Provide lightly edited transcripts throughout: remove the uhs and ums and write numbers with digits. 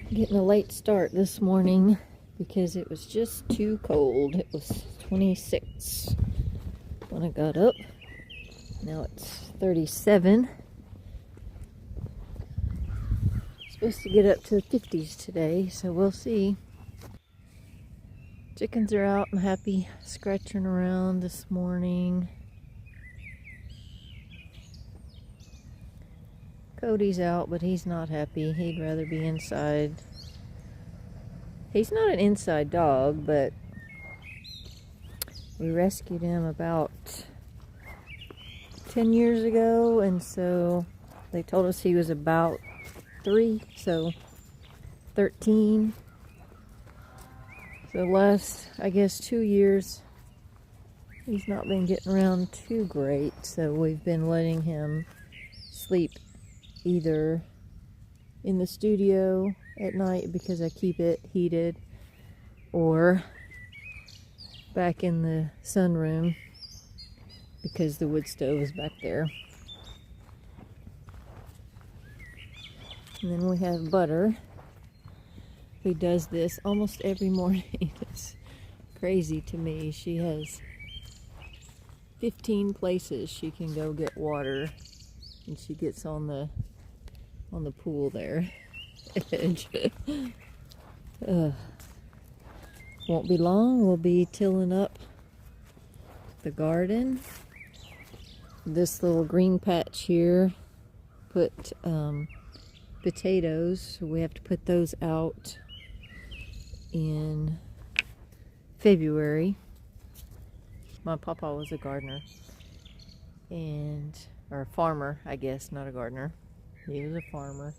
Getting a late start this morning because it was just too cold. It was 26 when I got up. Now it's 37. Supposed to get up to the 50s today, so we'll see. Chickens are out and happy, scratching around this morning. Cody's out, but he's not happy. He'd rather be inside. He's not an inside dog, but we rescued him about 10 years ago, and so they told us he was about 3, so 13. So last, I guess, 2 years, he's not been getting around too great, so we've been letting him sleep either in the studio at night because I keep it heated, or back in the sunroom because the wood stove is back there. And then we have Butter, who does this almost every morning. It's crazy to me. She has 15 places she can go get water, and she gets on the pool there edge. Won't be long. We'll be tilling up the garden. This little green patch here put potatoes, so we have to put those out in February. My papa was a gardener, or a farmer, I guess, not a gardener. He was a farmer,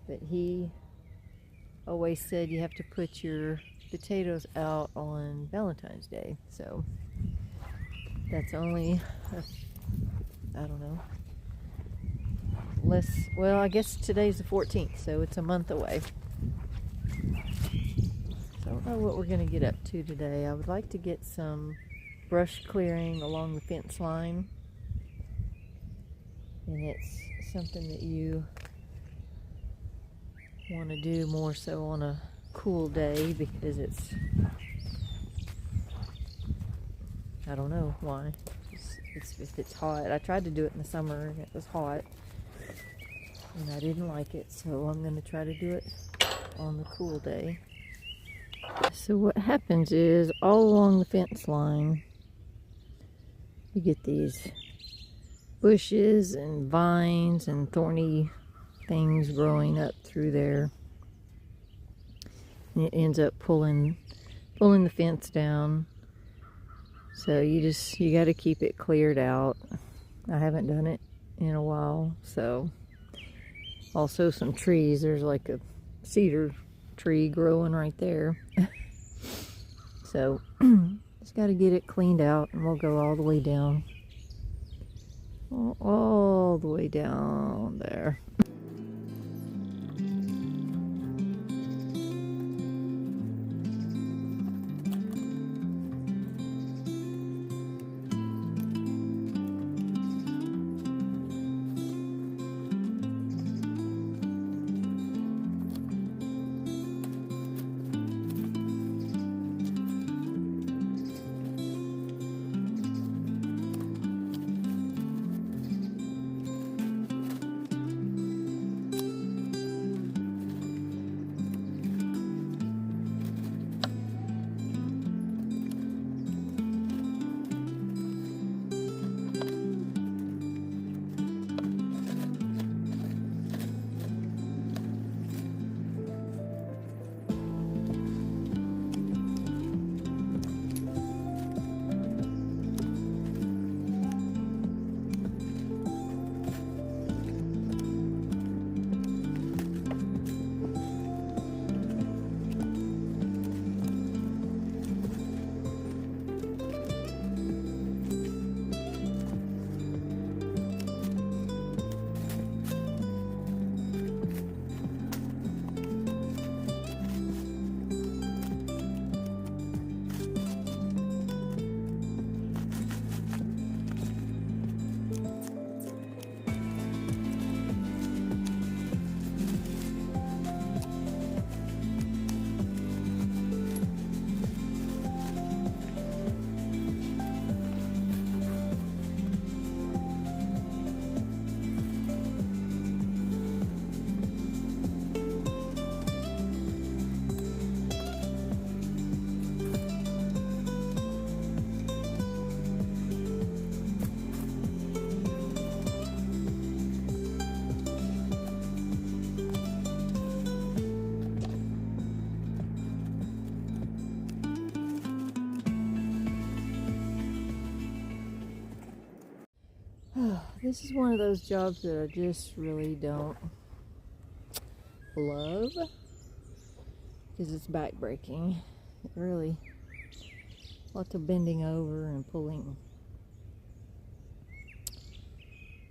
but he always said you have to put your potatoes out on Valentine's Day, so that's only I don't know, well, I guess today's the 14th, so it's a month away. So I don't know what we're going to get up to today. I would like to get some brush clearing along the fence line, and it's something that you want to do more so on a cool day because I don't know why. If it's hot. I tried to do it in the summer and it was hot and I didn't like it, so I'm going to try to do it on the cool day. So what happens is, all along the fence line you get these bushes and vines and thorny things growing up through there, and it ends up pulling the fence down. So you got to keep it cleared out. I haven't done it in a while. So also some trees. There's like a cedar tree growing right there. So just got to get it cleaned out, and we'll go all the way down. All the way down there. This is one of those jobs that I just really don't love because it's backbreaking. It really, lots of bending over and pulling,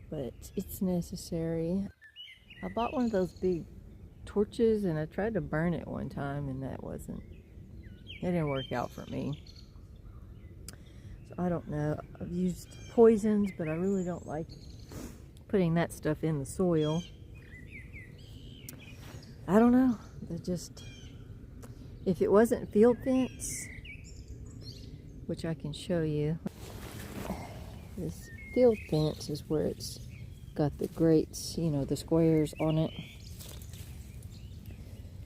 but it's necessary. I bought one of those big torches and I tried to burn it one time and it didn't work out for me. So I don't know. I've used poisons, but I really don't like putting that stuff in the soil. I don't know. If it wasn't field fence, which I can show you, this field fence is where it's got the grates, you know, the squares on it.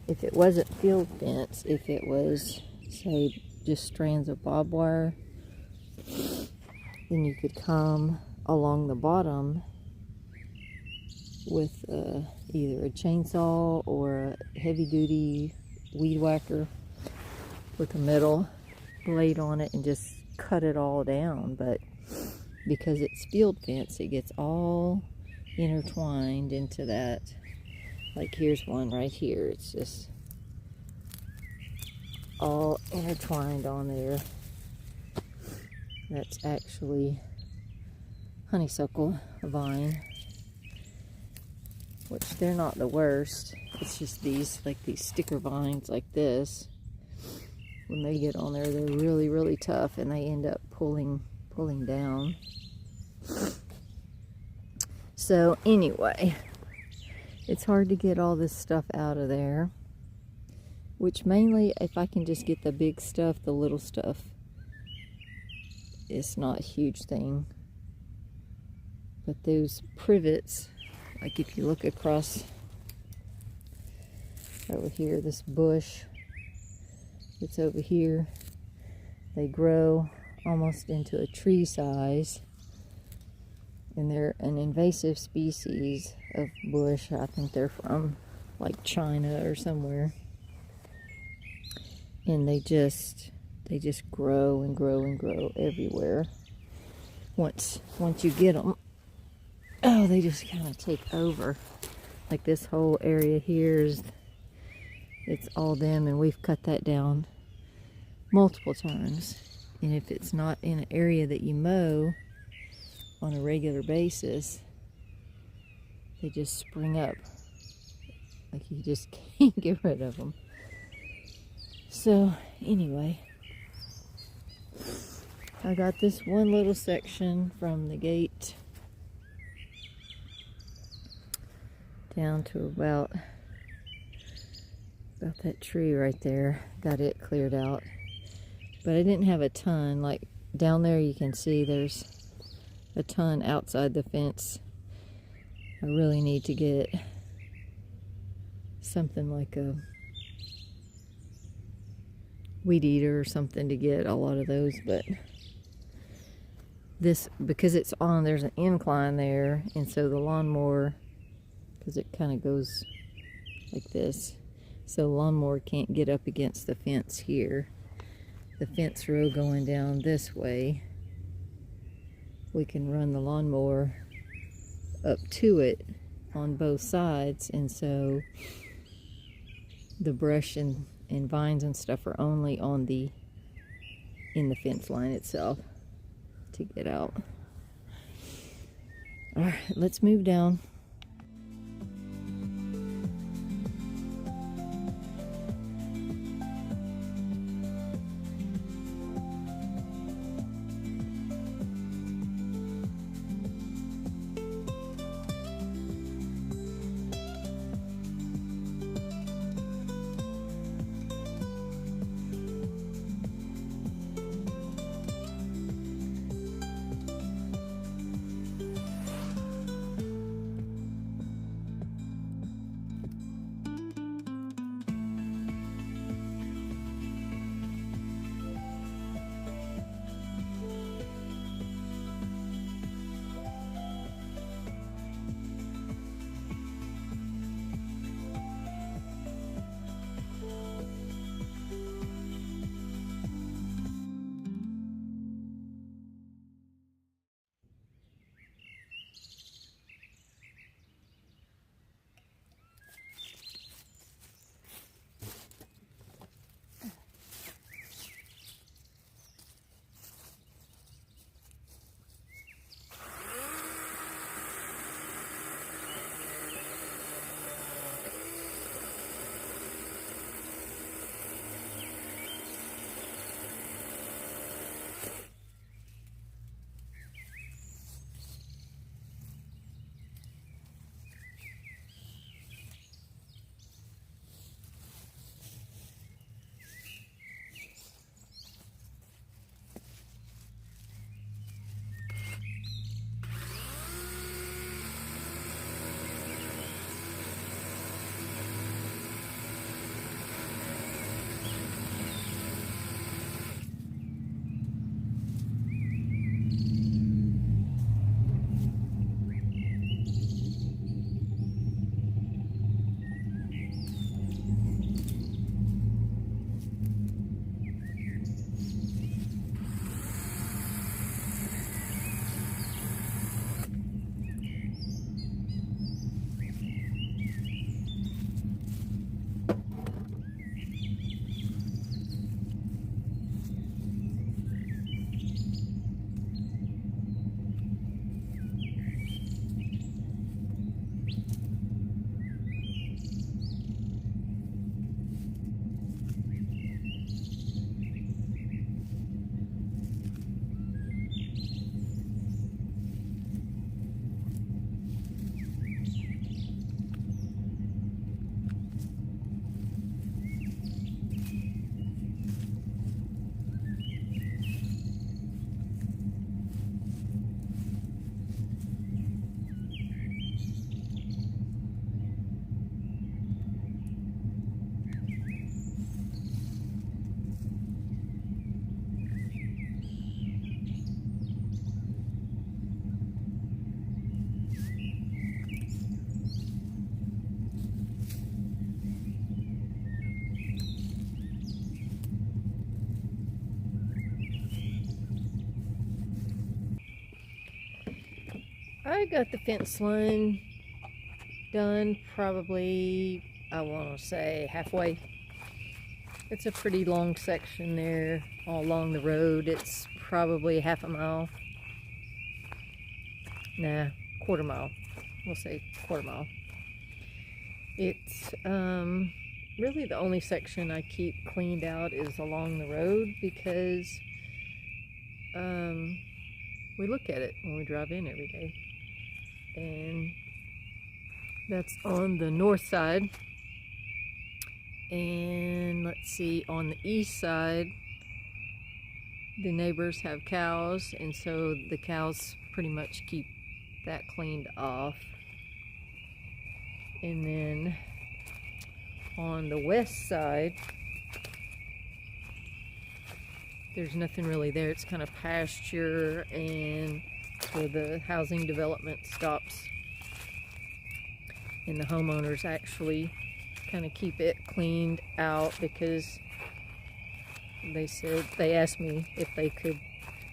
If it wasn't field fence, if it was, say, just strands of barbed wire, then you could come along the bottom with either a chainsaw or a heavy-duty weed whacker with a metal blade on it and just cut it all down. But because it's field fence, it gets all intertwined into that. Like here's one right here. It's just all intertwined on there. That's actually honeysuckle vine, which they're not the worst. It's just these sticker vines like this. When they get on there, they're really, really tough and they end up pulling down. So anyway, it's hard to get all this stuff out of there, which mainly if I can just get the big stuff, the little stuff, it's not a huge thing. But those privets, like if you look across over here, this bush that's over here, they grow almost into a tree size. And they're an invasive species of bush. I think they're from like China or somewhere. And they just grow and grow and grow everywhere. Once you get them, oh, they just kind of take over. Like this whole area here it's all them, and we've cut that down multiple times. And if it's not in an area that you mow on a regular basis, they just spring up. Like you just can't get rid of them. So anyway, I got this one little section from the gate down to about that tree right there. Got it cleared out, but I didn't have a ton. Like down there you can see there's a ton outside the fence. I really need to get something like a weed eater or something to get a lot of those. But this, because it's on, there's an incline there, and so the lawnmower, because it kind of goes like this, so the lawnmower can't get up against the fence here. The fence row going down this way, we can run the lawnmower up to it on both sides, and so the brush and vines and stuff are only on in the fence line itself to get out. All right, let's move down. I got the fence line done probably, I want to say, halfway. It's a pretty long section there all along the road. It's probably half a mile. Nah, quarter mile. We'll say quarter mile. It's really the only section I keep cleaned out is along the road because we look at it when we drive in every day. And that's on the north side. And let's see, on the east side, the neighbors have cows, and so the cows pretty much keep that cleaned off. And then on the west side, there's nothing really there. It's kind of pasture, and where the housing development stops. And the homeowners actually kind of keep it cleaned out because they asked me if they could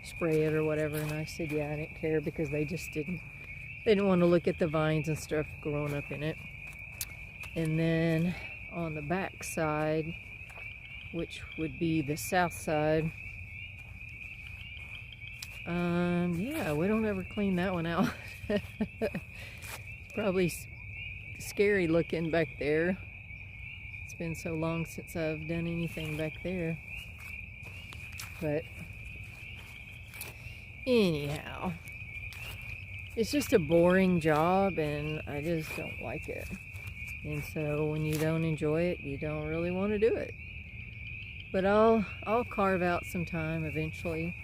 spray it or whatever, and I said yeah, I didn't care because they didn't want to look at the vines and stuff growing up in it. And then on the back side, which would be the south side, yeah, we don't ever clean that one out. Probably scary looking back there. It's been so long since I've done anything back there. But anyhow, it's just a boring job and I just don't like it. And so when you don't enjoy it, you don't really want to do it. But I'll carve out some time eventually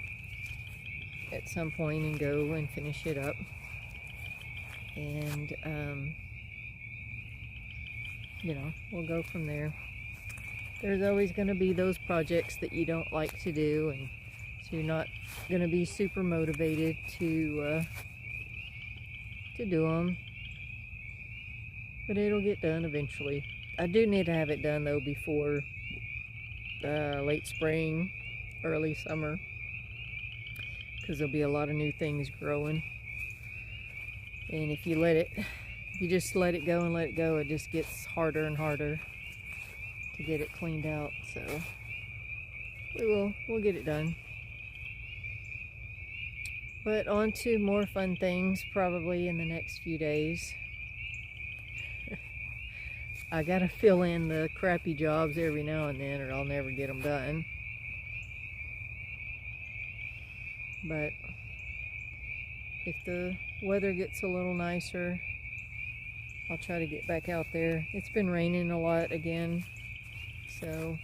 at some point and go and finish it up. And you know, we'll go from there. There's always going to be those projects that you don't like to do, and so you're not going to be super motivated to do them. But it'll get done eventually. I do need to have it done though before late spring, early summer, because there'll be a lot of new things growing. And if you just let it go and let it go, it just gets harder and harder to get it cleaned out. So we'll get it done. But on to more fun things probably in the next few days. I gotta fill in the crappy jobs every now and then or I'll never get them done. But if the weather gets a little nicer, I'll try to get back out there. It's been raining a lot again, so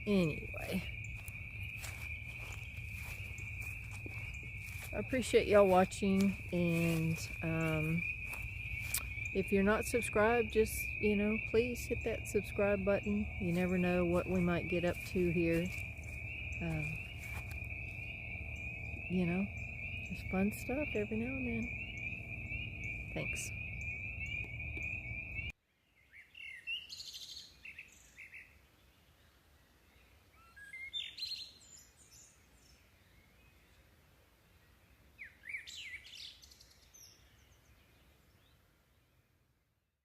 anyway, I appreciate y'all watching, and if you're not subscribed, just, you know, please hit that subscribe button. You never know what we might get up to here. You know, just fun stuff every now and then. Thanks.